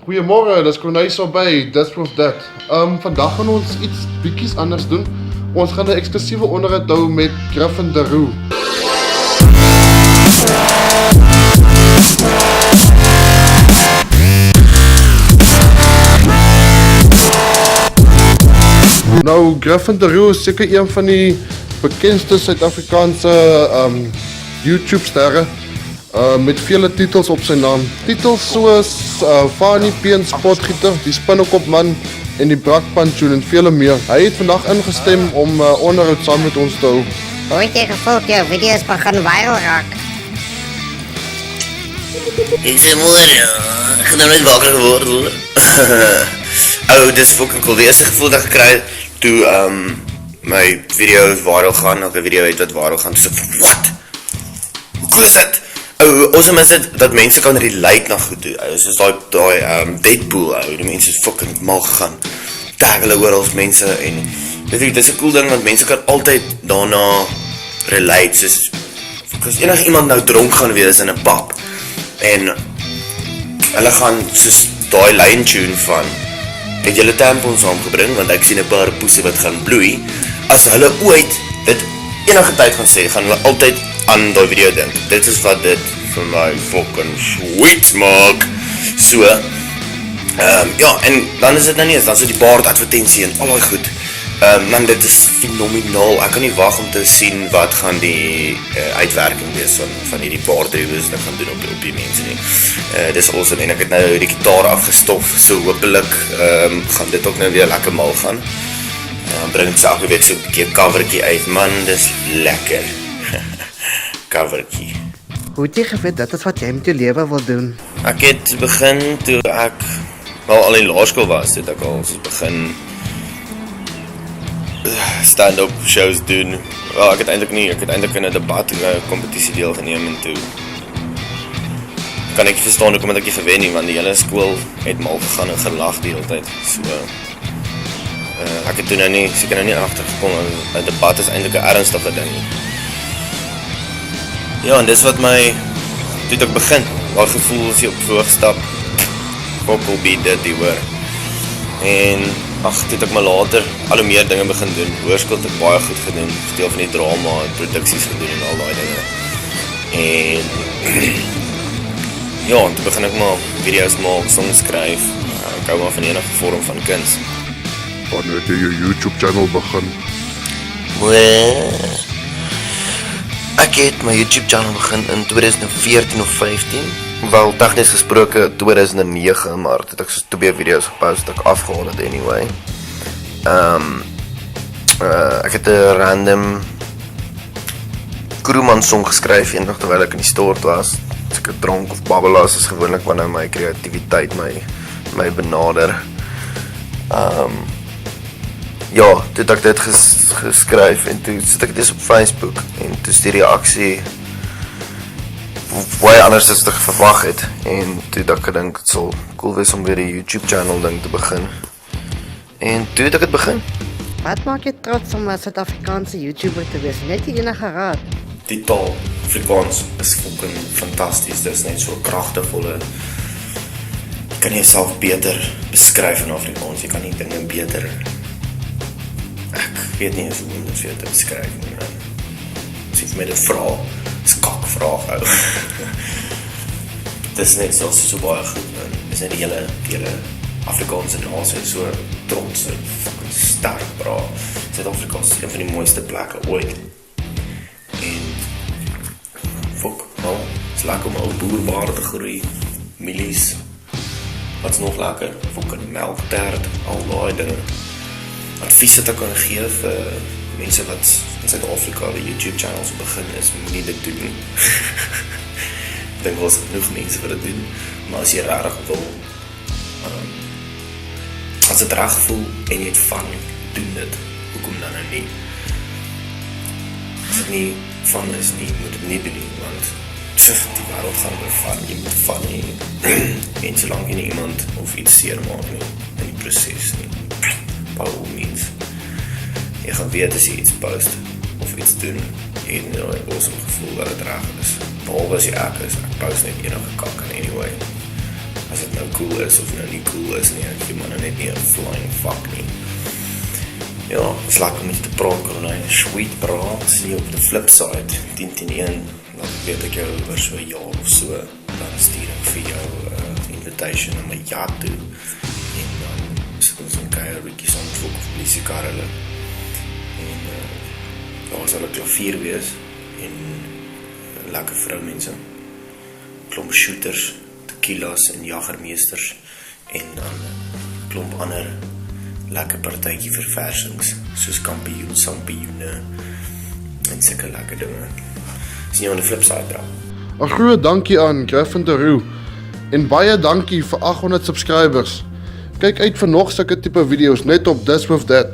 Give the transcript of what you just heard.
Goeiemorgen, dis Cornelis by That's With That. Vandag gaan ons iets bietjies anders doen. Ons gaan 'n eksklusiewe onderhoud hou met Griffin de Roo. Nou, Griffin de Roo is seker een van die bekendste Suid-Afrikaanse YouTube-sterre. Met vele titels op sy naam. Titels soos Fanny Peen Spotgieter, Die Spinnekopman en Die Brakpan Tune en vele meer. Hy het vandag ingestem om onderhoud saam met ons te hou. Hoe het jy gevoel jou video's begin viral raak? Ek sê moeder, ek gaan nou net wakker geword hoor. Dis fucking cool. Die eerste gevoel dat ek gekry toe my video viral gaan, of 'n video het wat viral gaan, so what? Hoe cool is dit? Awesome is dit dat mense kan relate na goed toe. Soos daai Deadpool, die mense is fucking mal gegaan. Tag hulle oral mense en weet jy, dit is 'n cool ding want mense kan altyd daarna relate. Soos as enige iemand nou dronk gaan wees in 'n pub en hulle gaan soos daai line tune van het julle tampons saamgebring want ek sien 'n paar poesie wat gaan bloei. As hulle ooit dit enige tyd gaan sê, gaan hulle altyd aan daai video dink. Dit is wat dit vir my fucking sweet maak. So, ja, en dan is dit nou nie eens, dan is dit die baard advertensie en al daai goed. Man, dit is fenomenaal. Ek kan nie wag om te sien wat gaan die uitwerking wees van hierdie baard reviews dat gaan doen op die mense nie. Dis awesome en ek het nou die gitaar afgestof, so hopelik gaan dit ook nou weer lekker mal gaan. Dan bring ek elke week so 'n bietjie covertjie uit, man, dis lekker. Covertjie. Hoe het jy geweet dit is wat jy met jou lewe wil doen? Ek het begin toe ek al in laerskool was, het ek al begin stand-up shows doen. Wel, ek het eintlik in 'n debat kompetisie deelgeneem en toe kan ek verstaan hoekom ek nie gewen nie, want die hele skool het mal gegaan en gelag die hele tyd. So ek het toe seker nou nie agtergekom 'n debat is eintlik 'n ernstige ding nie. Ja, en dis wat my toe ek begin. Daai gevoel as jy op verhoog stap, fokol be dit die hoor. En toe ek maar later al hoe meer dinge begin doen. Hoërskool het ek baie goed gedoen, deel van die drama en produksies gedoen en al daai dinge. En ja, toe begin ek maar video's maak, songs skryf. Ek hou maar van enige vorm van kuns. Wanneer het jy jou YouTube-channel begin? Ek het my YouTube-channel begin in 2014 of 15. Wel, tegnies gesproke 2009, maar het ek so 2 video's gepost, het ek afgehaal het anyway. Ek het 'n random Kroeman song geskryf eendag terwyl ek in die stort was. As ek dronk of babbelaars is gewoonlik wanneer my kreatiwiteit my benader. Ja, toe het ek dit geskryf en toe sit ek dit op Facebook en toe is die reaksie baie anders as wat ek verwag het en toe het ek gedink het sal cool wees om weer die YouTube channel ding te begin en toe het ek het begin. Wat maak jy trots om 'n Suid-Afrikaanse YouTuber te wees? Net jy enige raad? Die taal, Afrikaans is fucking fantasties, dit is net so kragtevolle. Jy kan jouself beter beskryf in Afrikaans, jy kan nie dinge beter. Ek weet nie eens hoe om dit vir jou te beskryf nie. As jy vir my dit vra, is kakvraag ou. Dit is net so baie goed, man. Dit is net die hele Afrikaanse nasie so trots en fucking sterk, bra. Suid-Afrika is een van die mooiste plekke ooit. En fuck, nou, het is lekker om ou boerbaar te groei, milies. Wat is nog lekker? Fucking melktert, al daai dinge. Advies wat ek kan gee vir mense wat in Suid-Afrika die YouTube channels begin is, moenie dit doen nie. Ek dink wel genoeg mense wat dit doen, maar as jy regtig wil, as dit reg voel en jy het van, doen dit. Hoekom dan nou nie? As dit nie van is nie, moet dit nie doen nie, want die wêreld gaan oor van, jy moet van nie. En solank jy nie iemand of iets seer maak nie, in die proses nie. By all means. Jy gaan weet as jy iets post of iets doen en jy het 'n awesome gevoel dat dit reg is. Behalwe as jy ek post net enige kak en anyway. as dit nou cool is of nou nie cool is nie, ek gee maar nou net nie 'n flying fuck nie. Ja, is lekker om met te praat, Caroline, sweet praat, sien op die flip side, 10-10-1, dan weet ek jou oor so 'n jaar of so, dan stuur ek vir jou invitation na my yacht toe, en dan sit ons in Kuierbietjie saam met ook polisie karre, en daar sal 'n klavier wees, en lekker vroumense, klomp shooters, tequilas en jagermeesters, en dan klomp ander lekker partytjie verversings, soos kampioen, sampioene, en sulke lekker dinge. Sien jou aan die flipside, bro. 'n Groot dankie aan Griffin Teroe en baie dankie vir 800 subscribers. Kyk uit vir nog sulke tipe video's net op This With That.